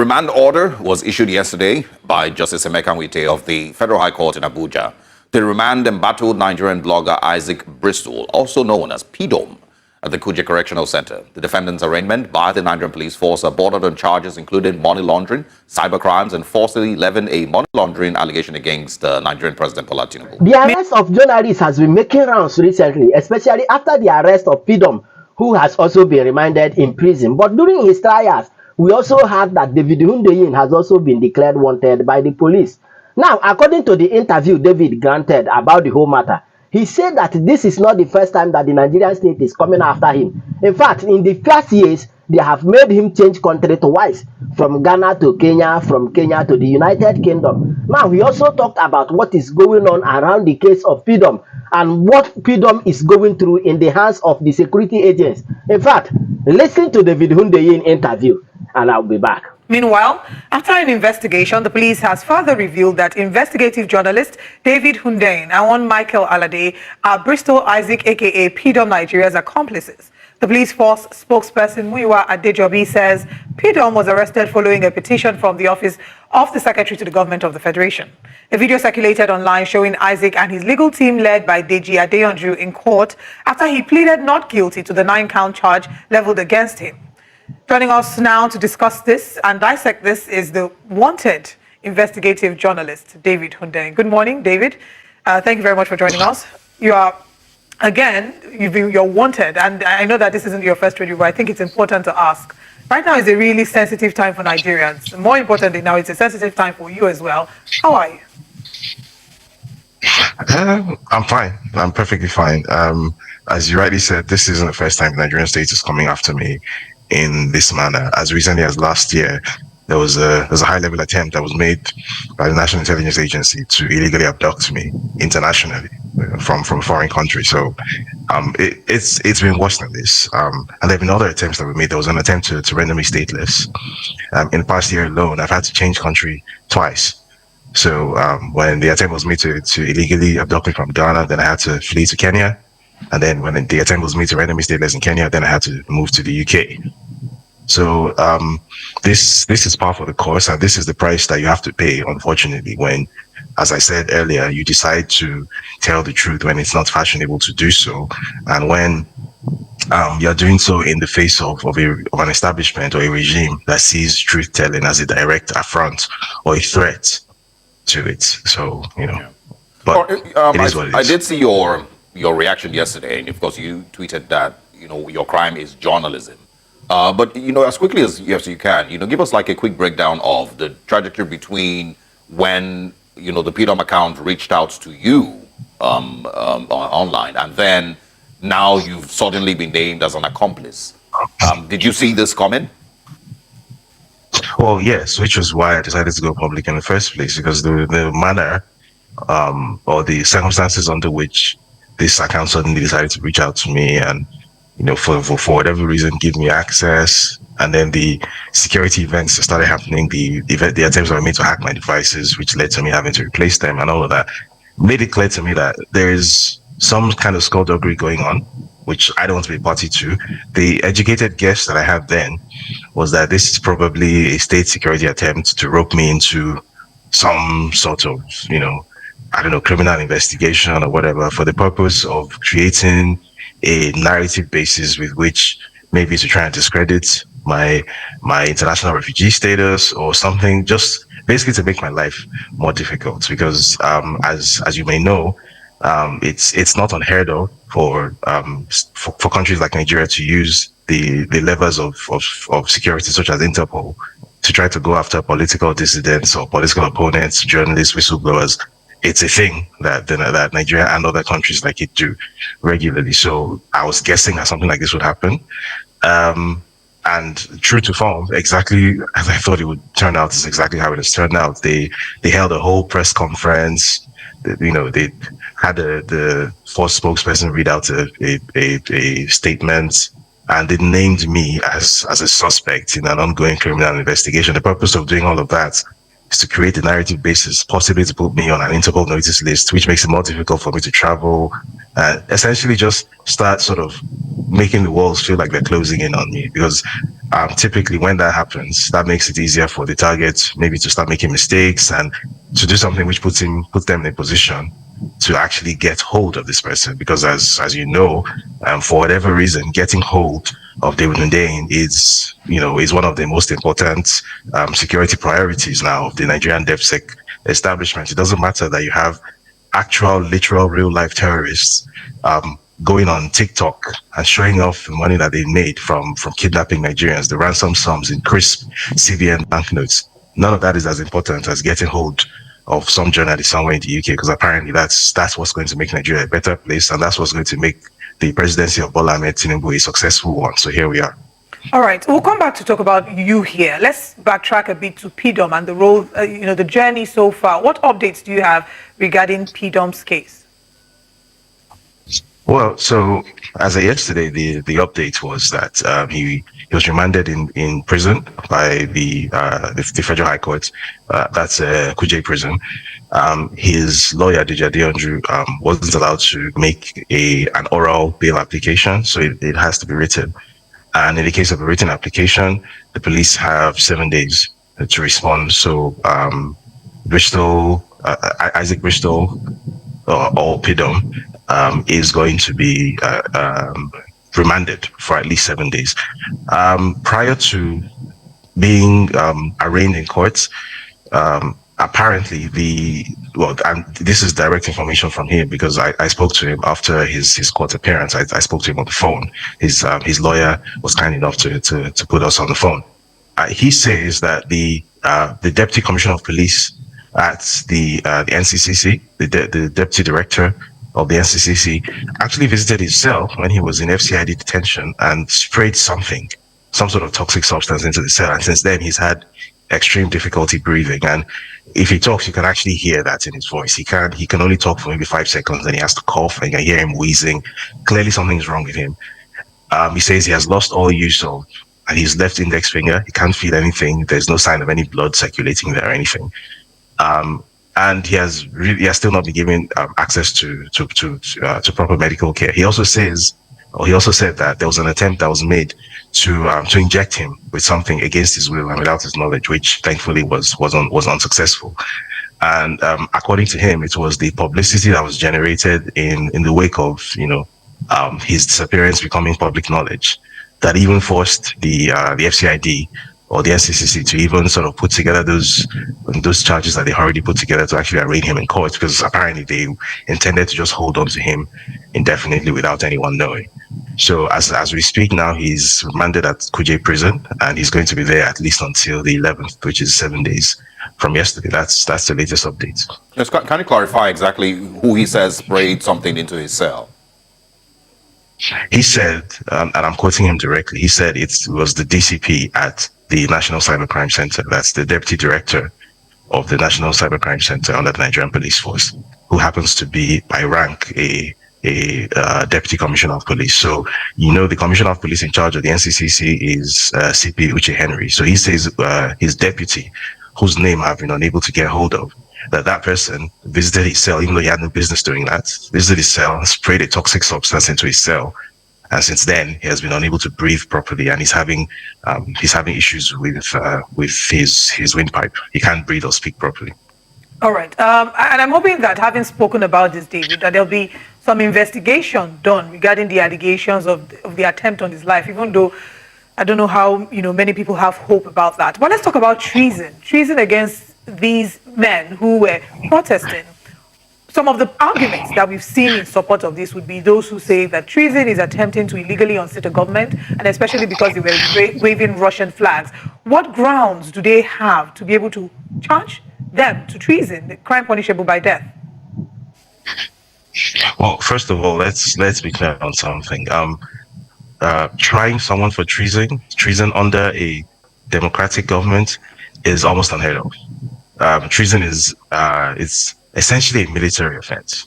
remand order was issued yesterday by Justice Emeka Nwite of the Federal High Court in Abuja to remand embattled Nigerian blogger Isaac Bristol, also known as Pidom, at the Kuje Correctional Center. The defendant's arraignment by the Nigerian police force are bordered on charges including money laundering, cybercrimes, and falsely levying a money laundering allegation against Nigerian President Bola Tinubu. The arrest of journalists has been making rounds recently, especially after the arrest of Pidom, who has also been remanded in prison. But during his trials, we also heard that David Hundeyin has also been declared wanted by the police. Now, according to the interview David granted about the whole matter, he said that this is not the first time that the Nigerian state is coming after him. In fact, in the past years, they have made him change country twice, from Ghana to Kenya, from Kenya to the United Kingdom. Now, we also talked about what is going on around the case of Pidom and what Pidom is going through in the hands of the security agents. In fact, listen to David Hundeyin interview, and I'll be back. Meanwhile, after an investigation, the police has further revealed that investigative journalist David Hundeyin and one Michael Alade are Bristol Isaac, aka Pidom Nigeria's accomplices. The police force spokesperson Muyiwa Adejobi says Pidom was arrested following a petition from the office of the Secretary to the Government of the Federation. A video circulated online showing Isaac and his legal team led by Deji Adeyandju in court after he pleaded not guilty to the 9-count charge leveled against him. Joining us now to discuss this and dissect this is the wanted investigative journalist, David Hundeyin. Good morning, David. Thank you very much for joining us. You are, again, you're wanted, and I know that this isn't your first review, but I think it's important to ask. Right now is a really sensitive time for Nigerians. More importantly now, it's a sensitive time for you as well. How are you? I'm fine. I'm perfectly fine. As you rightly said, this isn't the first time the Nigerian state is coming after me in this manner. As recently as last year, there was a high-level attempt that was made by the National Intelligence Agency to illegally abduct me internationally from a foreign country. So it's been worse than this. And there have been other attempts that were made. There was an attempt to render me stateless. In the past year alone, I've had to change country twice. So when the attempt was made to illegally abduct me from Ghana, then I had to flee to Kenya. And then when the attempt was made to render me stateless in Kenya, then I had to move to the UK. So this is par for the course, and this is the price that you have to pay, unfortunately, when, as I said earlier, you decide to tell the truth when it's not fashionable to do so, and when you're doing so in the face of an establishment or a regime that sees truth-telling as a direct affront or a threat to it. So, you know, but it is what it is. I did see your reaction yesterday, and of course you tweeted that, you know, your crime is journalism. But, you know, as quickly as you can, you know, give us like a quick breakdown of the trajectory between when, you know, the Pidom account reached out to you online, and then now you've suddenly been named as an accomplice. Did you see this coming? Well, yes, which was why I decided to go public in the first place, because the manner or the circumstances under which this account suddenly decided to reach out to me and, you know, for whatever reason, give me access. And then the security events that started happening, the attempts that were made to hack my devices, which led to me having to replace them and all of that, made it clear to me that there is some kind of skullduggery going on, which I don't want to be party to. The educated guess that I had then was that this is probably a state security attempt to rope me into some sort of, you know, I don't know, criminal investigation or whatever, for the purpose of creating a narrative basis with which maybe to try and discredit my international refugee status or something, just basically to make my life more difficult. Because as you may know, it's not unheard of for countries like Nigeria to use the levers of security, such as Interpol, to try to go after political dissidents or political opponents, journalists, whistleblowers. It's a thing that Nigeria and other countries like it do regularly. So I was guessing that something like this would happen. And true to form, exactly as I thought it would turn out is exactly how it has turned out. They held a whole press conference. You know, they had the force spokesperson read out a statement, and they named me as a suspect in an ongoing criminal investigation. The purpose of doing all of that is to create a narrative basis, possibly to put me on an Interpol notice list, which makes it more difficult for me to travel, and essentially just start sort of making the walls feel like they're closing in on me. Because Typically, when that happens, that makes it easier for the target maybe to start making mistakes and to do something which puts them in a position to actually get hold of this person. Because as you know, for whatever reason, getting hold of David Hundeyin is one of the most important security priorities now of the Nigerian DevSec establishment. It doesn't matter that you have actual, literal, real life terrorists going on TikTok and showing off the money that they made from kidnapping Nigerians, the ransom sums in crisp CBN banknotes. None of that is as important as getting hold of some journalist somewhere in the UK, because apparently that's what's going to make Nigeria a better place, and that's what's going to make the presidency of Bola Ahmed Tinubu a successful one. So here we are. All right, we'll come back to talk about you here. Let's backtrack a bit to pidom and the role, the journey so far. What updates do you have regarding pidom's case? Well, so as of yesterday, the update was that he was remanded in prison by the Federal High Court. That's Kuje prison. His lawyer, Dijade Andrew, wasn't allowed to make an oral bail application, so it has to be written. And in the case of a written application, the police have 7 days to respond. So Isaac Bristol, or pidom, is going to be remanded for at least 7 days. Prior to being arraigned in courts, apparently and this is direct information from him because I spoke to him after his court appearance. I spoke to him on the phone. His lawyer was kind enough to put us on the phone. He says that the deputy commissioner of police at the NCCC, the deputy director of the NCCC, actually visited his cell when he was in FCID detention and sprayed some sort of toxic substance into the cell. And since then, he's had extreme difficulty breathing. And if he talks, you can actually hear that in his voice. He can only talk for maybe 5 seconds, and he has to cough, and you can hear him wheezing. Clearly, something's wrong with him. He says he has lost all use of his left index finger. He can't feel anything. There's no sign of any blood circulating there or anything. And he has still not been given access to proper medical care. He also said that there was an attempt that was made to inject him with something against his will and without his knowledge, which thankfully was unsuccessful. And according to him, it was the publicity that was generated in the wake of his disappearance becoming public knowledge that even forced the FCID or the NCCC to even sort of put together those charges that they already put together to actually arraign him in court, because apparently they intended to just hold on to him indefinitely without anyone knowing. So as we speak now, he's remanded at Kuje prison, and he's going to be there at least until the 11th, which is 7 days from yesterday. That's the latest update. Yes, can you clarify exactly who he says sprayed something into his cell? He said, and I'm quoting him directly, he said it was the DCP at the National Cybercrime Center. That's the deputy director of the National Cybercrime Center under the Nigerian Police Force, who happens to be by rank a deputy commissioner of police. So, the commissioner of police in charge of the NCCC is CP Uche Henry. So he says his deputy, whose name I've been unable to get hold of, that person visited his cell, even though he had no business doing that, visited his cell, sprayed a toxic substance into his cell. And since then, he has been unable to breathe properly, and he's having issues with his windpipe. He can't breathe or speak properly. All right. And I'm hoping that, having spoken about this, David, that there'll be some investigation done regarding the allegations of the attempt on his life, even though I don't know how many people have hope about that. But let's talk about treason against these men who were protesting. Some of the arguments that we've seen in support of this would be those who say that treason is attempting to illegally unseat a government, and especially because they were waving Russian flags. What grounds do they have to be able to charge them to treason, the crime punishable by death? Well, first of all, let's be clear on something. Trying someone for treason under a democratic government is almost unheard of. Treason is it's essentially a military offense,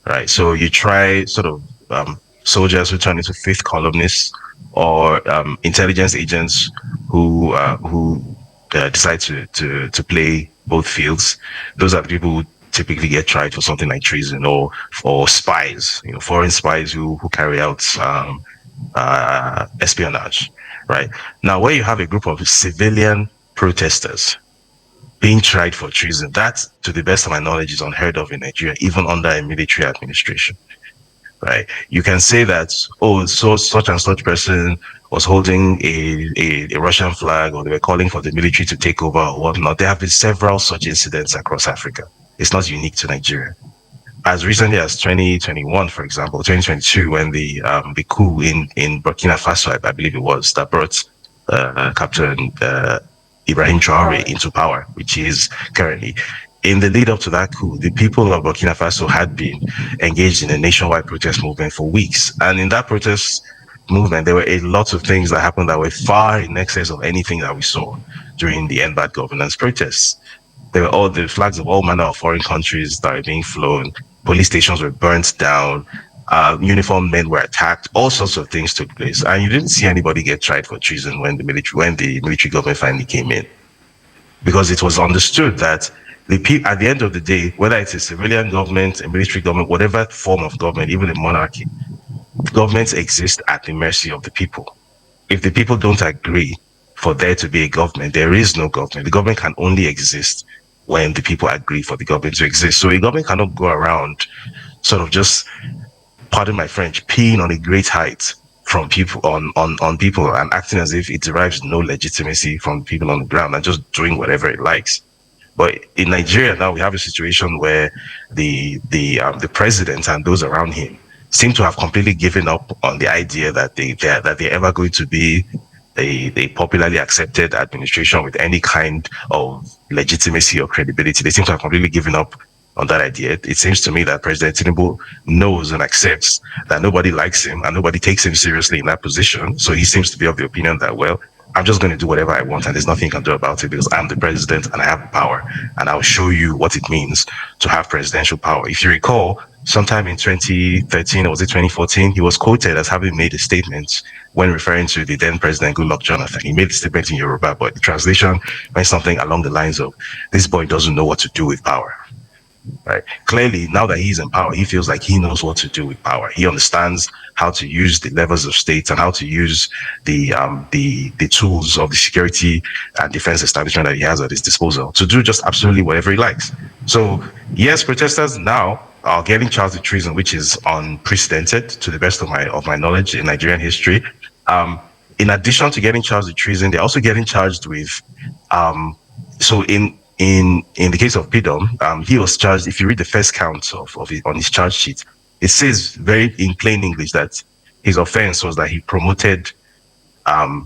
right? So you try sort of soldiers who turn into fifth columnists or intelligence agents who decide to play both fields. Those are the people who typically get tried for something like treason, or spies, foreign spies who carry out espionage, right? Now, where you have a group of civilian protesters being tried for treason, that, to the best of my knowledge, is unheard of in Nigeria, even under a military administration. Right? You can say that, oh, so such and such person was holding a Russian flag, or they were calling for the military to take over or whatnot. There have been several such incidents across Africa. It's not unique to Nigeria. As recently as 2021, for example, 2022, when the coup in Burkina Faso, I believe it was, that brought Captain Ibrahim Traore into power, which is currently. In the lead up to that coup, the people of Burkina Faso had been engaged in a nationwide protest movement for weeks. And in that protest movement, there were a lot of things that happened that were far in excess of anything that we saw during the End Bad Governance protests. There were all the flags of all manner of foreign countries that were being flown. Police stations were burnt down. Uniformed men were attacked. All sorts of things took place, and you didn't see anybody get tried for treason when the military government finally came in, because it was understood that at the end of the day, whether it's a civilian government, a military government, whatever form of government, even a monarchy, governments exist at the mercy of the people. If the people don't agree for there to be a government, there is no government. The government can only exist when the people agree for the government to exist. So a government cannot go around sort of just, pardon my French, peeing on a great height from people on people and acting as if it derives no legitimacy from people on the ground and just doing whatever it likes. But in Nigeria now, we have a situation where the president and those around him seem to have completely given up on the idea that they're ever going to be a popularly accepted administration with any kind of legitimacy or credibility. They seem to have completely given up on that idea. It seems to me that President Tinubu knows and accepts that nobody likes him and nobody takes him seriously in that position. So he seems to be of the opinion that, well, I'm just going to do whatever I want and there's nothing you can do about it because I'm the president and I have power and I'll show you what it means to have presidential power. If you recall, sometime in 2013 or was it 2014, he was quoted as having made a statement when referring to the then president Goodluck Jonathan. He made the statement in Yoruba, but the translation went something along the lines of, this boy doesn't know what to do with power. Right. Clearly, now that he's in power, he feels like he knows what to do with power. He understands how to use the levers of state and how to use the tools of the security and defense establishment that he has at his disposal to do just absolutely whatever he likes. So, yes, protesters now are getting charged with treason, which is unprecedented to the best of my knowledge in Nigerian history. In addition to getting charged with treason, they're also getting charged with in the case of pidom, he was charged. If you read the first count on his charge sheet, it says very in plain English that his offense was that he promoted a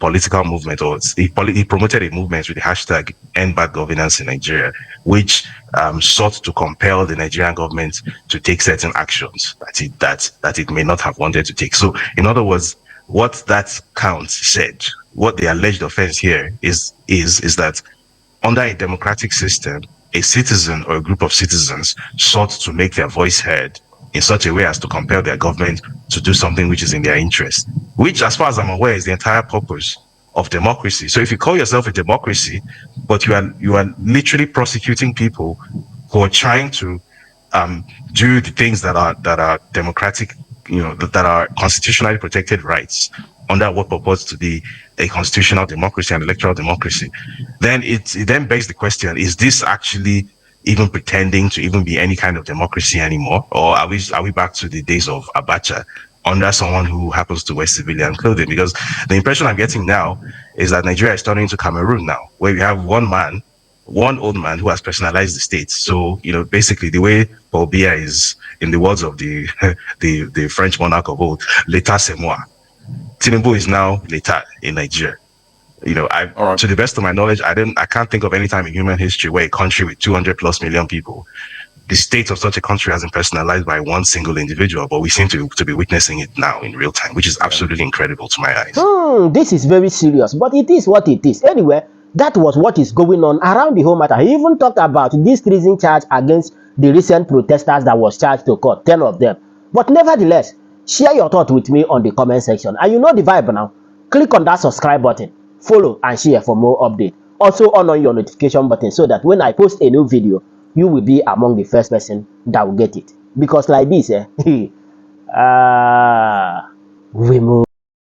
political movement, or he promoted a movement with the hashtag End Bad Governance in Nigeria, which sought to compel the Nigerian government to take certain actions that it may not have wanted to take. So, in other words, what that count said, what the alleged offense here is that under a democratic system, a citizen or a group of citizens sought to make their voice heard in such a way as to compel their government to do something which is in their interest, which, as far as I'm aware, is the entire purpose of democracy. So if you call yourself a democracy, but you are literally prosecuting people who are trying to do the things that are democratic, that are constitutionally protected rights under what purports to be a constitutional democracy and electoral democracy, then it then begs the question: is this actually even pretending to even be any kind of democracy anymore, or are we back to the days of Abacha under someone who happens to wear civilian clothing? Because the impression I'm getting now is that Nigeria is turning into Cameroon now, where we have one old man who has personalized the state. So, basically the way Paul Biya is, in the words of the the French monarch of old, l'état c'est moi. Tinubu is now l'état in Nigeria. Right. To the best of my knowledge, I can't think of any time in human history where a country with 200+ million people, the state of such a country hasn't personalized by one single individual, but we seem to be witnessing it now in real time, which is absolutely incredible to my eyes. This is very serious, but it is what it is. Anyway, that was what is going on around the whole matter. He even talked about this treason charge against the recent protesters that was charged to court, 10 of them. But nevertheless, share your thought with me on the comment section. And you know the vibe now. Click on that subscribe button, follow and share for more updates. Also on your notification button so that when I post a new video, you will be among the first person that will get it. Because like this, we move.